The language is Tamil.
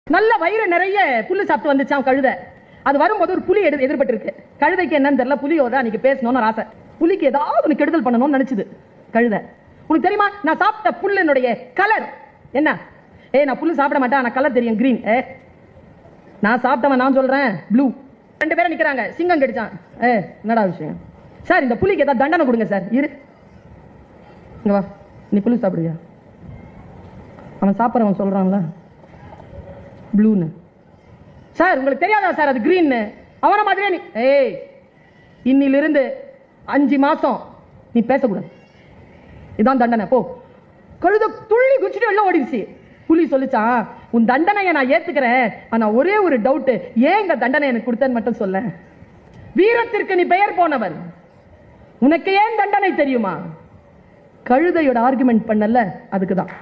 நல்ல வயிறு நிறைய புல்லு சாப்பிட்டு வந்துச்சான் கழுதை. அது வரும்போது ஒரு புலி எதிர்பட்டு இருக்கு. கழுதைக்கு என்னன்னு தெரியல, புலியோட அன்னைக்கு பேசணும்னு ஆசை. புலிக்கு ஏதாவது ஒன்று கெடுதல் பண்ணணும்னு நினைச்சது கழுதை. உனக்கு தெரியுமா நான் சாப்பிட்ட புல்லினுடைய கலர் என்ன? நான் புல்லு சாப்பிட மாட்டேன், ஆனா கலர் தெரியும், கிரீன். நான் சாப்பிட்டவன், நான் சொல்றேன் ப்ளூ. 2 பேரும் நிக்கிறாங்க. சிங்கம் கடிச்சான். என்னடா விஷயம் சார்? இந்த புலிக்கு ஏதாவது தண்டனை கொடுங்க சார். இரு இங்க வா, நீ புல்லு சாப்பிடுவியா? அவன் சாப்பிட்றவன் சொல்றான்ல ப்ளூன்னு. சார் உங்களுக்கு தெரியாதா சார் அது கிரீன்? அவன மாதிரியே நீ இன்னிலிருந்து 5 மாசம் நீ பேசக்கூடாது, இதான் தண்டனை, போ. கழுத துள்ளி குச்சிட்டு வெளில ஓடிடுச்சு. புலி சொல்லிச்சான், உன் தண்டனையை நான் ஏத்துக்கிறேன், ஆனா ஒரே ஒரு டவுட், ஏன் இந்த தண்டனை எனக்கு கொடுத்தேன்னு மட்டும் சொல்ல. வீரத்திற்கு நீ பெயர் போனவன், உனக்கு ஏன் தண்டனை தெரியுமா? கழுதையோட ஆர்குமெண்ட் பண்ணல, அதுக்குதான்.